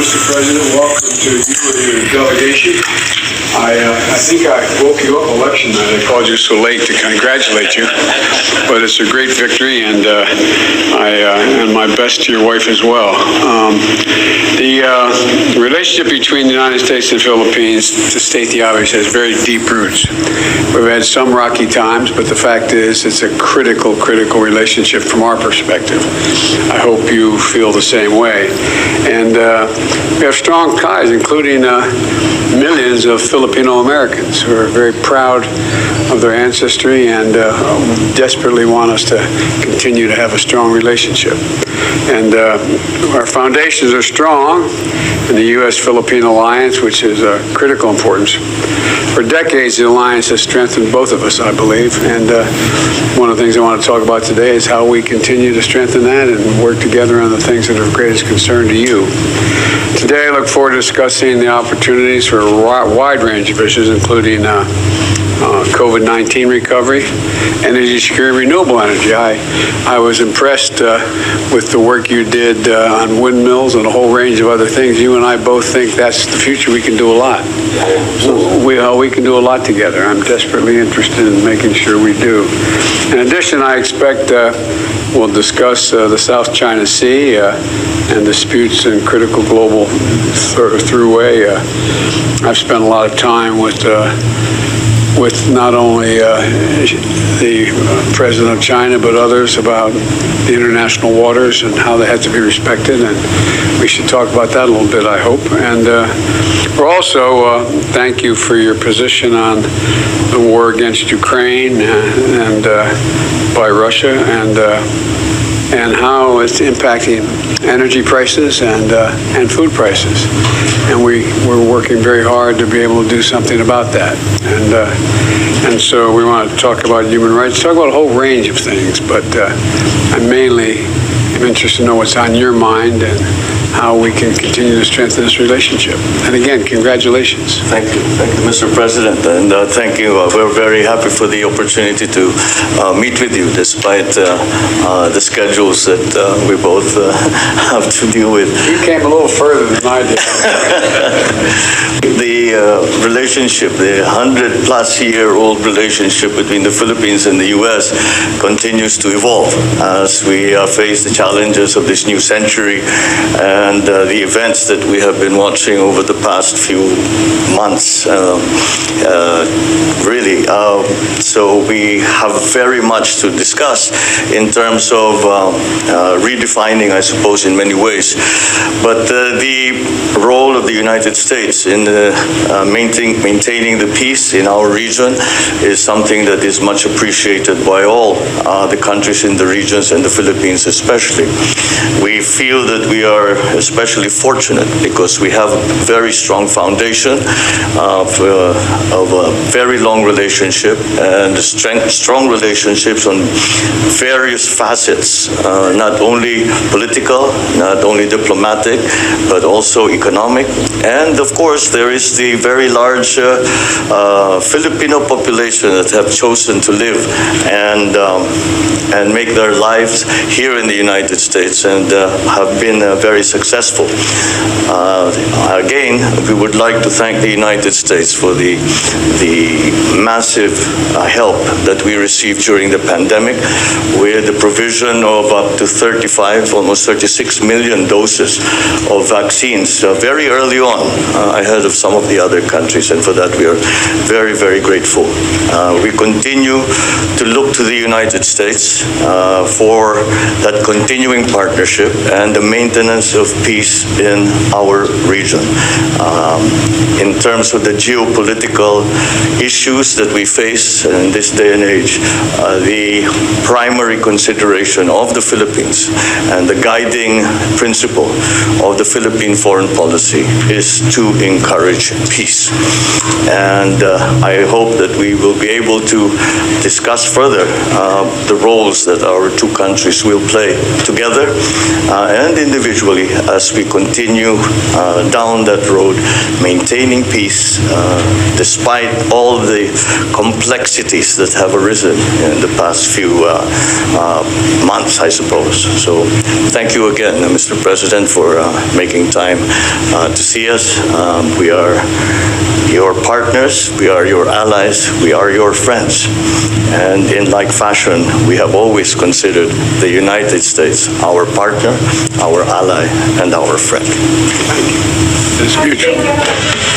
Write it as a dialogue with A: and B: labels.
A: Mr. President. Welcome to you and your delegation. I think I woke you up election night. I called you so late to congratulate you, but it's a great victory, and and my best to your wife as well. The relationship between the United States and Philippines, to state the obvious, has very deep roots. We've had some rocky times, but the fact is it's a critical relationship from our perspective. I hope you feel the same way. And we have strong ties, including millions of Filipino Americans who are very proud of their ancestry and desperately want us to continue to have a strong relationship. And our foundations are strong in the U.S.-Philippine alliance, which is of critical importance. For decades, the alliance has strengthened both of us, I believe. And one of the things I want to talk about today is how we continue to strengthen that and work together on the things that are of greatest concern to you. Today, I look forward to discussing the opportunities for a wide range of issues, including COVID-19 recovery, energy security, renewable energy. I was impressed with the work you did on windmills and a whole range of other things. You and I both think that's the future. We can do a lot. We can do a lot together. I'm desperately interested in making sure we do. In addition, I expect we'll discuss the South China Sea and disputes in critical global throughway. I've spent a lot of time with not only the president of China, but others about the international waters and how they have to be respected. And we should talk about that a little bit, I hope. And we're also, thank you for your position on the war against Ukraine and by Russia and how it's impacting energy prices and food prices. And we're working very hard to be able to do something about that. And so we want to talk about human rights, talk about a whole range of things, but I mainly am interested to know what's on your mind and how we can continue to strengthen this relationship. And again, congratulations.
B: Thank you, Mr. President, and thank you. We're very happy for the opportunity to meet with you despite the schedules that we both have to deal with.
A: You came a little further than I did.
B: The relationship, the 100-plus-year-old relationship between the Philippines and the U.S. continues to evolve as we face the challenges of this new century and the events that we have been watching over the past few months, really. So we have very much to discuss in terms of redefining, I suppose, in many ways. But the role of the United States in maintaining the peace in our region is something that is much appreciated by all the countries in the regions and the Philippines especially. We feel that we are especially fortunate because we have a very strong foundation of a very long relationship and strong relationships on various facets, not only political, not only diplomatic, but also economic. And of course, there is the very large Filipino population that have chosen to live and make their lives here in the United States and have been very successful. Again, we would like to thank the United States for the massive help that we received during the pandemic with the provision of up to 35, almost 36 million doses of vaccines very early on, ahead of some of the other countries, and for that we are very, very grateful. We continue to look to the United States for that continuing partnership and the maintenance of peace in our region. In terms of the geopolitical issues that we face in this day and age, the primary consideration of the Philippines and the guiding principle of the Philippine foreign policy is to encourage peace. And I hope that we will be able to discuss further the roles that our two countries will play together and individually as we continue down that road, maintaining peace despite all the complexities that have arisen in the past few months, I suppose. So thank you again, Mr. President, for making time to see us. We are your partners, we are your allies, we are your friends. And in like fashion, we have always considered the United States our partner, our ally, and our friend.
A: It's mutual.